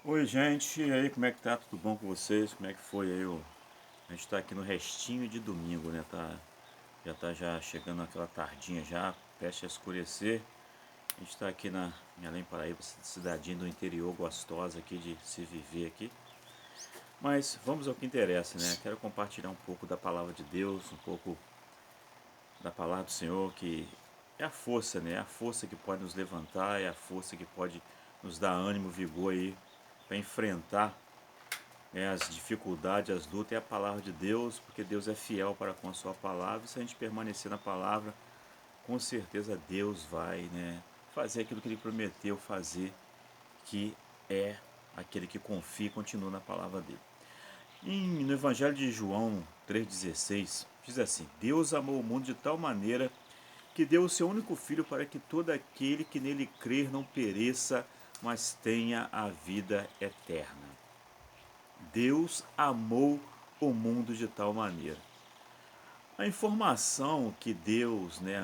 Oi, gente, e aí, como é que tá? Tudo bom com vocês? Como é que foi aí? A gente tá aqui no restinho de domingo, né? Já chegando aquela tardinha já, prestes a escurecer. A gente tá aqui em Além Paraíba, cidadinha do interior gostosa aqui de se viver aqui. Mas vamos ao que interessa, né? Quero compartilhar um pouco da palavra de Deus, um pouco da palavra do Senhor, que é a força, né? É a força que pode nos levantar, é a força que pode nos dar ânimo, vigor aí para enfrentar as dificuldades, as lutas, é a palavra de Deus, porque Deus é fiel para com a sua palavra. E se a gente permanecer na palavra, com certeza Deus vai, né, fazer aquilo que Ele prometeu fazer, que é aquele que confia e continua na palavra dele. No Evangelho de João 3,16, diz assim: Deus amou o mundo de tal maneira que deu o seu único filho para que todo aquele que nele crer não pereça, mas tenha a vida eterna. Deus amou o mundo de tal maneira. A informação que Deus, né,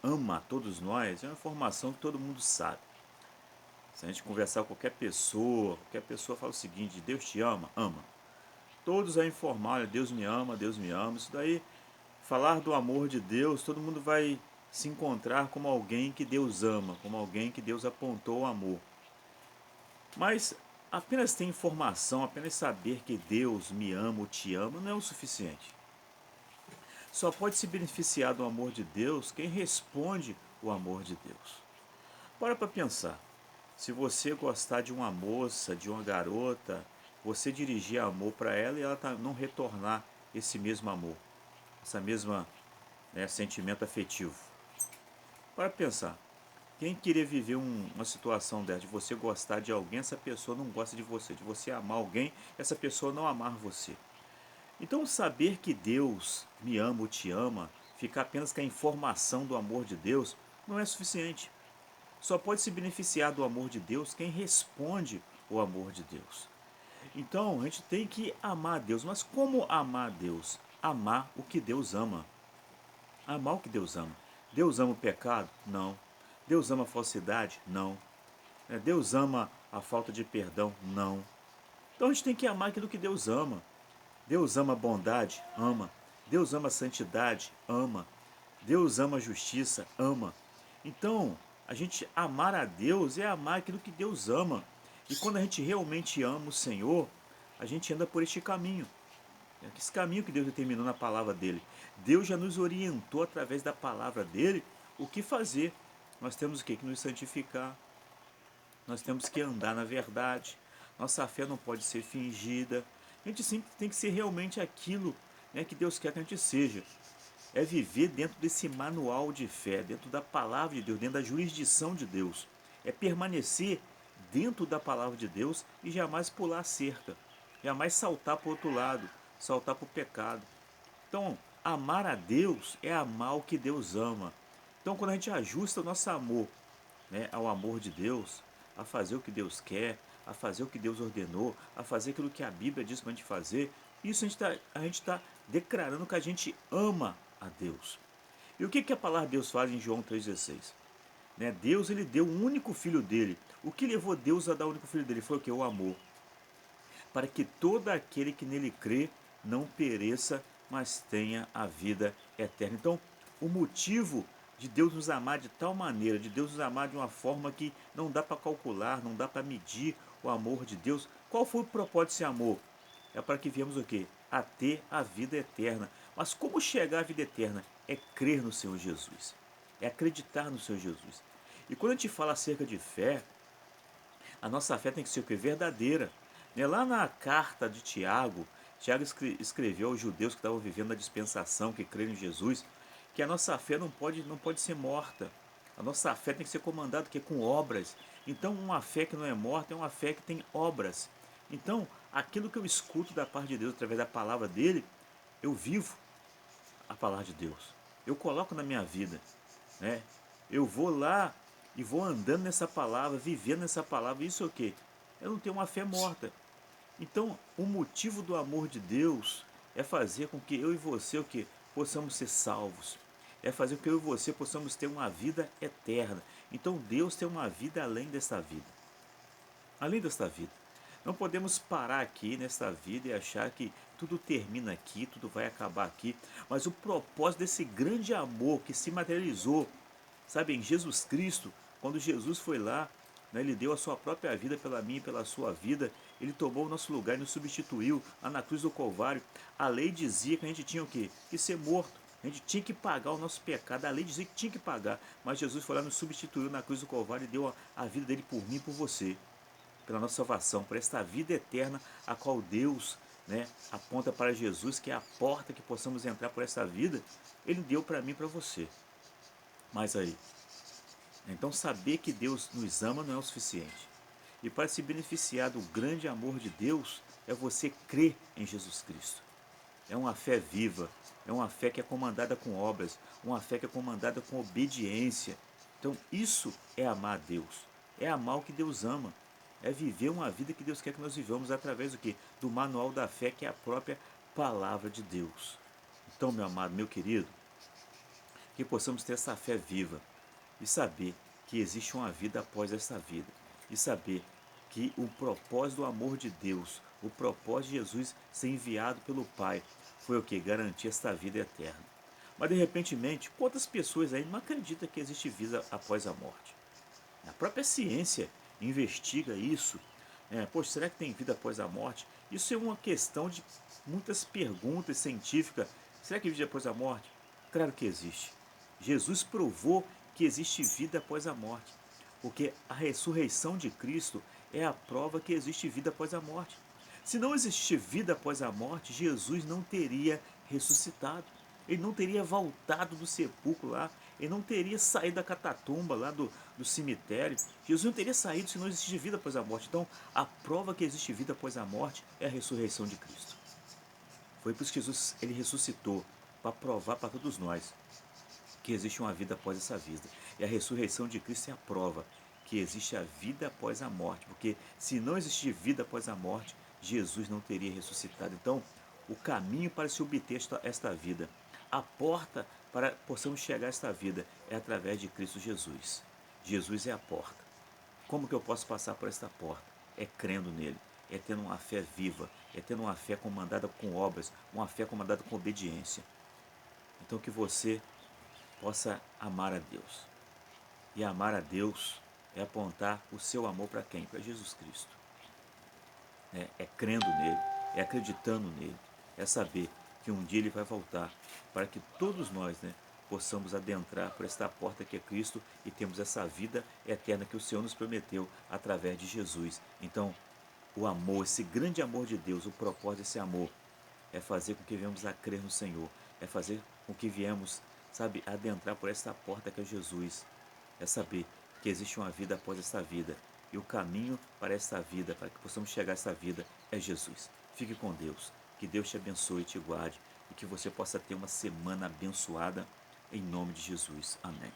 ama a todos nós é uma informação que todo mundo sabe. Se a gente conversar com qualquer pessoa fala o seguinte: Deus te ama? Ama. Todos vão informar: olha, Deus me ama, Deus me ama. Isso daí, falar do amor de Deus, todo mundo vai se encontrar como alguém que Deus ama, como alguém que Deus apontou o amor. Mas apenas ter informação, apenas saber que Deus me ama ou te ama não é o suficiente. Só pode se beneficiar do amor de Deus quem responde o amor de Deus. Para pensar. Se você gostar de uma moça, de uma garota, você dirigir amor para ela e ela não retornar esse mesmo amor, essa mesma, né, sentimento afetivo. Para pensar. Quem queria viver uma situação dessa, de você gostar de alguém, essa pessoa não gosta de você amar alguém, essa pessoa não amar você. Então, saber que Deus me ama ou te ama, ficar apenas com a informação do amor de Deus, não é suficiente. Só pode se beneficiar do amor de Deus quem responde o amor de Deus. Então, a gente tem que amar a Deus. Mas como amar a Deus? Amar o que Deus ama. Amar o que Deus ama. Deus ama o pecado? Não. Deus ama a falsidade? Não. Deus ama a falta de perdão? Não. Então a gente tem que amar aquilo que Deus ama. Deus ama a bondade? Ama. Deus ama a santidade? Ama. Deus ama a justiça? Ama. Então, a gente amar a Deus é amar aquilo que Deus ama. E quando a gente realmente ama o Senhor, a gente anda por este caminho. Esse caminho que Deus determinou na palavra dele. Deus já nos orientou através da palavra dele o que fazer. Nós temos o que? Que nos santificar. Nós temos que andar na verdade. Nossa fé não pode ser fingida. A gente sempre tem que ser realmente aquilo, né, que Deus quer que a gente seja. É viver dentro desse manual de fé, dentro da palavra de Deus, dentro da jurisdição de Deus. É permanecer dentro da palavra de Deus e jamais pular a cerca. Jamais saltar para o outro lado, saltar para o pecado. Então, amar a Deus é amar o que Deus ama. Então, quando a gente ajusta o nosso amor, né, ao amor de Deus, a fazer o que Deus quer, a fazer o que Deus ordenou, a fazer aquilo que a Bíblia diz para a gente fazer, isso a gente tá declarando que a gente ama a Deus. E o que a palavra de Deus faz em João 3,16? Né, Deus, ele deu o único filho dele. O que levou Deus a dar o único filho dele foi o que? O amor. Para que todo aquele que nele crê não pereça, mas tenha a vida eterna. Então, o motivo de Deus nos amar de tal maneira, de Deus nos amar de uma forma que não dá para calcular, não dá para medir o amor de Deus. Qual foi o propósito desse amor? É para que viemos o quê? A ter a vida eterna. Mas como chegar à vida eterna? É crer no Senhor Jesus. É acreditar no Senhor Jesus. E quando a gente fala acerca de fé, a nossa fé tem que ser o quê? Verdadeira. Né? Lá na carta de Tiago, Tiago escreveu aos judeus que estavam vivendo a dispensação, que creram em Jesus, que a nossa fé não pode ser morta. A nossa fé tem que ser comandada que com obras. Então, uma fé que não é morta é uma fé que tem obras. Então, aquilo que eu escuto da parte de Deus através da palavra dele, eu vivo a palavra de Deus. Eu coloco na minha vida, né? Eu vou lá e vou andando nessa palavra, vivendo nessa palavra. Isso é o quê? Eu não tenho uma fé morta. Então, o motivo do amor de Deus é fazer com que eu e você o quê? Possamos ser salvos. É fazer com que eu e você possamos ter uma vida eterna. Então, Deus tem uma vida além desta vida. Além desta vida. Não podemos parar aqui nesta vida e achar que tudo termina aqui, tudo vai acabar aqui, mas o propósito desse grande amor que se materializou, sabe, em Jesus Cristo, quando Jesus foi lá, né, ele deu a sua própria vida pela minha e pela sua vida, ele tomou o nosso lugar e nos substituiu lá na cruz do Calvário. A lei dizia que a gente tinha o quê? Que ser morto. A gente tinha que pagar o nosso pecado. A lei dizia que tinha que pagar. Mas Jesus foi lá e nos substituiu na cruz do Calvário e deu a vida dele por mim e por você. Pela nossa salvação, por esta vida eterna a qual Deus, né, aponta para Jesus, que é a porta que possamos entrar por essa vida. Ele deu para mim e para você. Mas aí, então saber que Deus nos ama não é o suficiente. E para se beneficiar do grande amor de Deus, é você crer em Jesus Cristo. É uma fé viva, é uma fé que é comandada com obras, uma fé que é comandada com obediência. Então isso é amar a Deus, é amar o que Deus ama, é viver uma vida que Deus quer que nós vivamos através do quê? Do manual da fé, que é a própria palavra de Deus. Então, meu amado, meu querido, que possamos ter essa fé viva e saber que existe uma vida após essa vida, e saber que o propósito do amor de Deus, o propósito de Jesus ser enviado pelo Pai, foi o que? Garantir esta vida eterna. Mas de repentemente, quantas pessoas aí não acreditam que existe vida após a morte? A própria ciência investiga isso. Poxa, será que tem vida após a morte? Isso é uma questão de muitas perguntas científicas. Será que existe vida após a morte? Claro que existe. Jesus provou que existe vida após a morte, porque a ressurreição de Cristo é a prova que existe vida após a morte. Se não existisse vida após a morte, Jesus não teria ressuscitado. Ele não teria voltado do sepulcro lá, ele não teria saído da catatumba lá do cemitério. Jesus não teria saído se não existisse vida após a morte. Então, a prova que existe vida após a morte é a ressurreição de Cristo. Foi por isso que Jesus ele ressuscitou, para provar para todos nós que existe uma vida após essa vida. E a ressurreição de Cristo é a prova que existe a vida após a morte. Porque se não existir vida após a morte, Jesus não teria ressuscitado. Então, o caminho para se obter esta vida, a porta para possamos chegar a esta vida é através de Cristo Jesus. Jesus é a porta. Como que eu posso passar por esta porta? É crendo nele, é tendo uma fé viva, é tendo uma fé comandada com obras, uma fé comandada com obediência. Então que você possa amar a Deus. E amar a Deus é apontar o seu amor para quem? Para Jesus Cristo. É crendo nele, é acreditando nele, é saber que um dia ele vai voltar para que todos nós, né, possamos adentrar por esta porta que é Cristo e temos essa vida eterna que o Senhor nos prometeu através de Jesus. Então, o amor, esse grande amor de Deus, o propósito desse amor é fazer com que venhamos a crer no Senhor, é fazer com que viemos, sabe, adentrar por esta porta que é Jesus, é saber que existe uma vida após esta vida, e o caminho para esta vida, para que possamos chegar a esta vida, é Jesus. Fique com Deus, que Deus te abençoe e te guarde, e que você possa ter uma semana abençoada, em nome de Jesus. Amém.